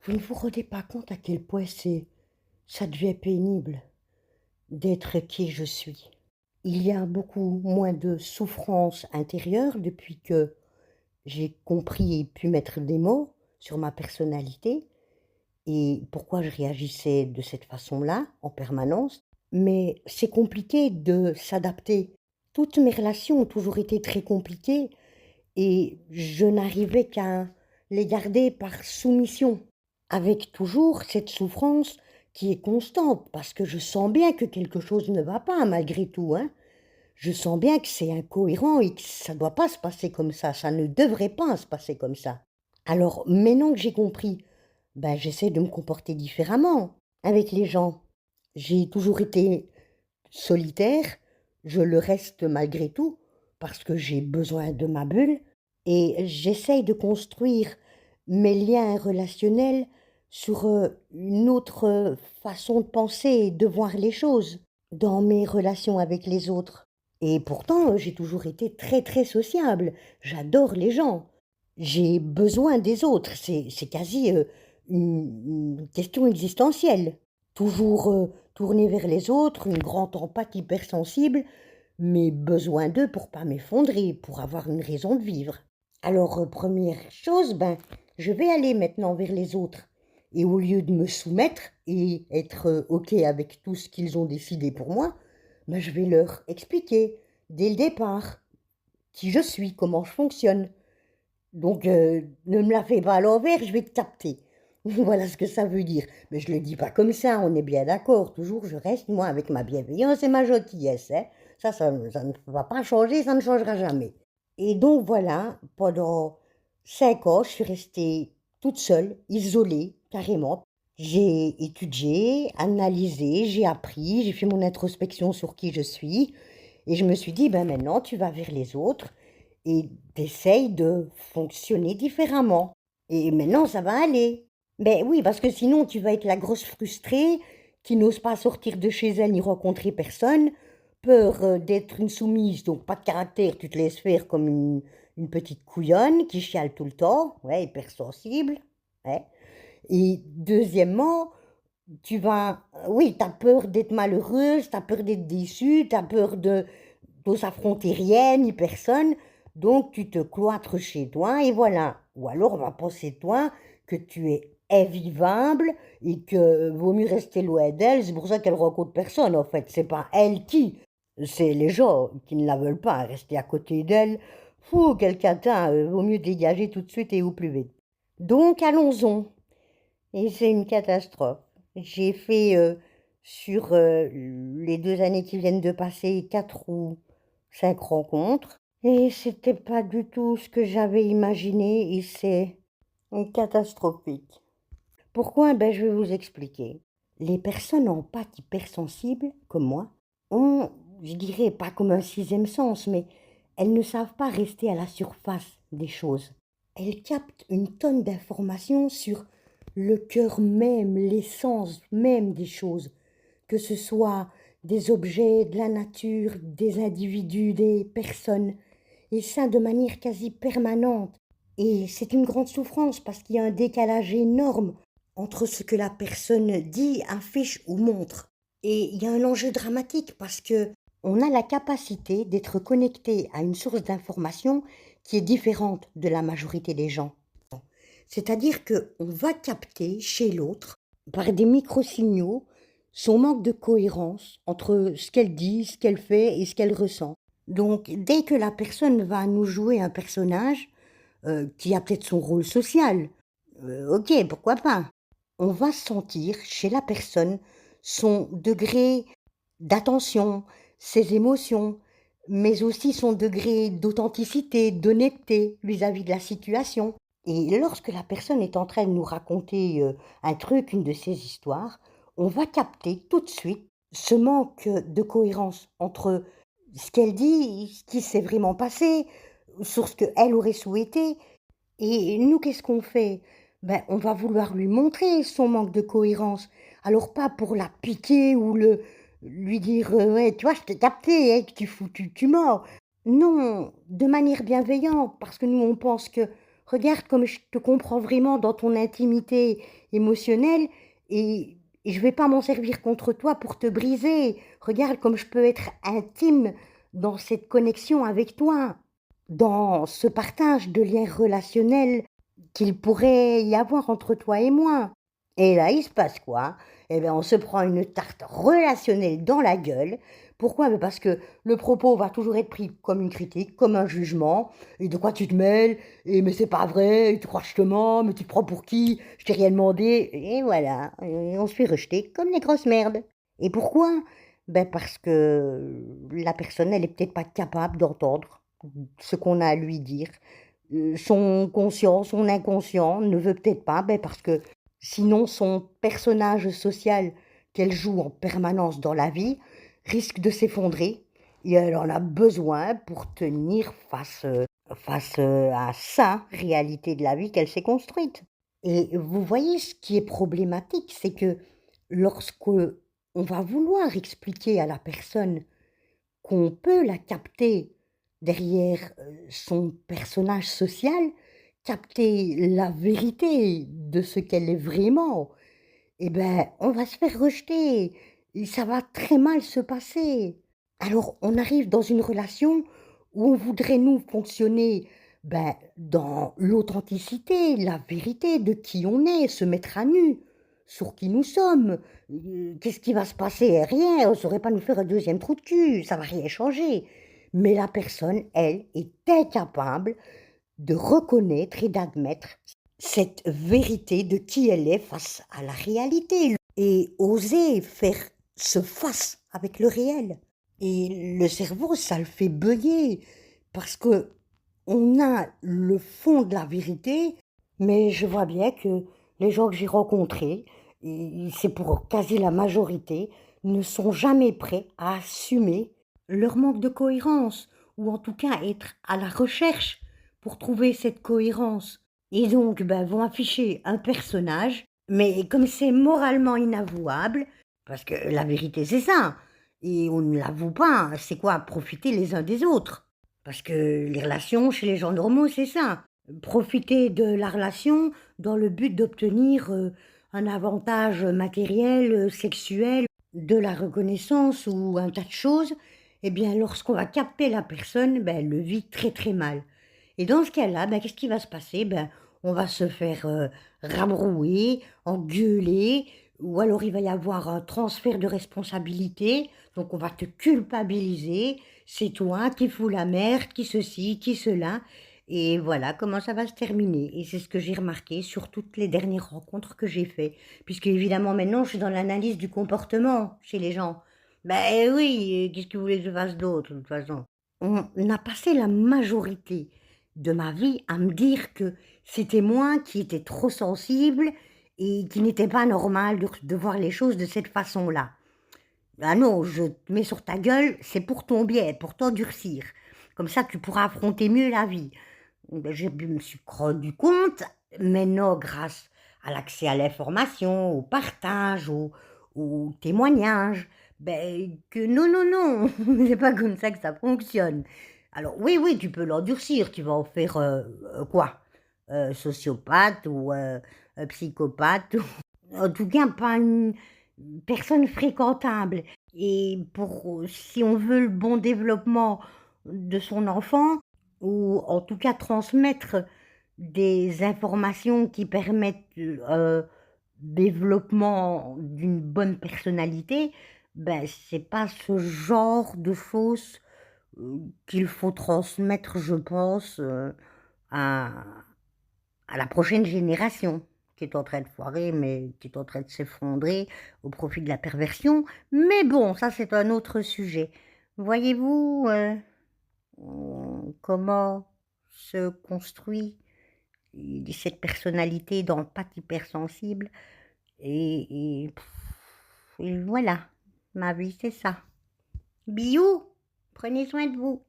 Vous ne vous rendez pas compte à quel point ça devient pénible d'être qui je suis. Il y a beaucoup moins de souffrance intérieure depuis que j'ai compris et pu mettre des mots sur ma personnalité et pourquoi je réagissais de cette façon-là en permanence. Mais c'est compliqué de s'adapter. Toutes mes relations ont toujours été très compliquées et je n'arrivais qu'à les garder par soumission, avec toujours cette souffrance qui est constante, parce que je sens bien que quelque chose ne va pas malgré tout, hein. Je sens bien que c'est incohérent et que ça ne doit pas se passer comme ça ne devrait pas se passer comme ça. Alors maintenant que j'ai compris, ben, j'essaie de me comporter différemment avec les gens. J'ai toujours été solitaire, je le reste malgré tout, parce que j'ai besoin de ma bulle et j'essaye de construire mes liens relationnels sur, une autre, façon de penser et de voir les choses dans mes relations avec les autres. Et pourtant, j'ai toujours été très, très sociable. J'adore les gens. J'ai besoin des autres. C'est quasi, une question existentielle. Toujours, tournée vers les autres, une grande empathie hypersensible, mais besoin d'eux pour pas m'effondrer, pour avoir une raison de vivre. Alors, 1re chose, ben, je vais aller maintenant vers les autres et au lieu de me soumettre et être, OK avec tout ce qu'ils ont décidé pour moi, ben, je vais leur expliquer dès le départ qui je suis, comment je fonctionne. Donc, ne me la fais pas à l'envers, je vais te capter. Voilà ce que ça veut dire. Mais je le dis pas comme ça, on est bien d'accord. Toujours, je reste, moi, avec ma bienveillance et ma gentillesse, hein. Ça ne va pas changer, ça ne changera jamais. Et donc, voilà, pendant 5 ans, je suis restée toute seule, isolée, carrément. J'ai étudié, analysé, j'ai appris, j'ai fait mon introspection sur qui je suis. Et je me suis dit: «Ben, maintenant, tu vas vers les autres et tu de fonctionner différemment et maintenant ça va aller». Ben oui, parce que sinon tu vas être la grosse frustrée qui n'ose pas sortir de chez elle ni rencontrer personne, peur, d'être une soumise, donc pas de caractère, tu te laisses faire comme une petite couillonne qui chiale tout le temps, ouais, hypersensible, ouais. Et deuxièmement, tu vas oui, tu as peur d'être malheureuse, tu as peur d'être déçue, tu as peur de d'ose affronter rien ni personne, donc tu te cloîtres chez toi et voilà. Ou alors on va penser de toi que tu es invivable et que vaut mieux rester loin d'elle, c'est pour ça qu'elle rencontre personne en fait. C'est pas elle qui, c'est les gens qui ne la veulent pas, rester à côté d'elle. Fou, quel catin, vaut mieux dégager tout de suite et au plus vite. Donc allons-en. Et c'est une catastrophe. J'ai fait, sur, les 2 années qui viennent de passer, 4 ou 5 rencontres et c'était pas du tout ce que j'avais imaginé et c'est catastrophique. Pourquoi? Ben, je vais vous expliquer. Les personnes en pâte hypersensibles, comme moi, ont, je dirais pas comme un 6e sens, mais elles ne savent pas rester à la surface des choses. Elles captent une tonne d'informations sur le cœur même, l'essence même des choses, que ce soit des objets, de la nature, des individus, des personnes, et ça de manière quasi permanente. Et c'est une grande souffrance parce qu'il y a un décalage énorme entre ce que la personne dit, affiche ou montre. Et il y a un enjeu dramatique parce que on a la capacité d'être connecté à une source d'information qui est différente de la majorité des gens. C'est-à-dire qu'on va capter chez l'autre, par des micro-signaux, son manque de cohérence entre ce qu'elle dit, ce qu'elle fait et ce qu'elle ressent. Donc, dès que la personne va nous jouer un personnage, qui a peut-être son rôle social, OK, pourquoi pas? On va sentir chez la personne son degré d'attention, ses émotions, mais aussi son degré d'authenticité, d'honnêteté vis-à-vis de la situation. Et lorsque la personne est en train de nous raconter, un truc, une de ses histoires, on va capter tout de suite ce manque, de cohérence entre ce qu'elle dit, ce qui s'est vraiment passé, sur ce qu'elle aurait souhaité. Et nous, qu'est-ce qu'on fait? Ben, on va vouloir lui montrer son manque de cohérence. Alors pas pour la piquer ou lui dire, «Ouais, tu vois, je t'ai capté, que tu mords». Non, de manière bienveillante, parce que nous, on pense que regarde comme je te comprends vraiment dans ton intimité émotionnelle et je vais pas m'en servir contre toi pour te briser. Regarde comme je peux être intime dans cette connexion avec toi, dans ce partage de liens relationnels qu'il pourrait y avoir entre toi et moi. Et là, il se passe quoi? Eh bien, on se prend une tarte relationnelle dans la gueule. Pourquoi? Ben parce que le propos va toujours être pris comme une critique, comme un jugement. Et de quoi tu te mêles? Et mais c'est pas vrai, et tu crois que je te mens, mais tu te prends pour qui? Je t'ai rien demandé. Et voilà, et on se fait rejeter comme les grosses merdes. Et pourquoi? Ben parce que la personne, elle est peut-être pas capable d'entendre ce qu'on a à lui dire. Son conscient, son inconscient ne veut peut-être pas, ben parce que sinon son personnage social qu'elle joue en permanence dans la vie risque de s'effondrer et elle en a besoin pour tenir face à sa réalité de la vie qu'elle s'est construite. Et vous voyez, ce qui est problématique, c'est que lorsque on va vouloir expliquer à la personne qu'on peut la capter derrière, son personnage social, capter la vérité de ce qu'elle est vraiment, eh ben, on va se faire rejeter et ça va très mal se passer. Alors on arrive dans une relation où on voudrait nous fonctionner, ben, dans l'authenticité, la vérité de qui on est, se mettre à nu sur qui nous sommes. Qu'est-ce qui va se passer? Rien, on ne saurait pas nous faire un deuxième trou de cul, ça va rien changer. Mais la personne, elle, est incapable de reconnaître et d'admettre cette vérité de qui elle est face à la réalité et oser faire ce face avec le réel. Et le cerveau, ça le fait bugger parce que on a le fond de la vérité, mais je vois bien que les gens que j'ai rencontrés, et c'est pour quasi la majorité, ne sont jamais prêts à assumer leur manque de cohérence, ou en tout cas être à la recherche pour trouver cette cohérence. Et donc, ben, vont afficher un personnage, mais comme c'est moralement inavouable, parce que la vérité c'est ça, et on ne l'avoue pas, c'est quoi? Profiter les uns des autres. Parce que les relations chez les gens normaux, c'est ça. Profiter de la relation dans le but d'obtenir un avantage matériel, sexuel, de la reconnaissance ou un tas de choses, eh bien, lorsqu'on va capter la personne, ben, elle le vit très très mal. Et dans ce cas-là, ben, qu'est-ce qui va se passer? Ben, on va se faire rabrouer, engueuler, ou alors il va y avoir un transfert de responsabilité, donc on va te culpabiliser, c'est toi qui fous la merde, qui ceci, qui cela, et voilà comment ça va se terminer. Et c'est ce que j'ai remarqué sur toutes les dernières rencontres que j'ai faites, puisque évidemment maintenant je suis dans l'analyse du comportement chez les gens. Ben oui, qu'est-ce que vous voulez que je fasse d'autre de toute façon? On a passé la majorité de ma vie à me dire que c'était moi qui étais trop sensible et qu'il n'était pas normal de voir les choses de cette façon-là. Ah non, je te mets sur ta gueule, c'est pour ton bien, pour t'endurcir. Comme ça, tu pourras affronter mieux la vie. Ben, je me suis rendu compte, maintenant, grâce à l'accès à l'information, au partage, au témoignage, ben, que non, non, non, c'est pas comme ça que ça fonctionne. Alors oui, oui, tu peux l'endurcir, tu vas en faire quoi? Sociopathe ou psychopathe, ou en tout cas pas une personne fréquentable. Et pour si on veut le bon développement de son enfant, ou en tout cas transmettre des informations qui permettent développement d'une bonne personnalité, ben c'est pas ce genre de choses qu'il faut transmettre, je pense, à la prochaine génération, qui est en train de foirer, mais qui est en train de s'effondrer au profit de la perversion. Mais bon, ça c'est un autre sujet. Voyez-vous comment se construit cette personnalité dans le pas hypersensible et voilà, ma vie c'est ça. Bisous, prenez soin de vous.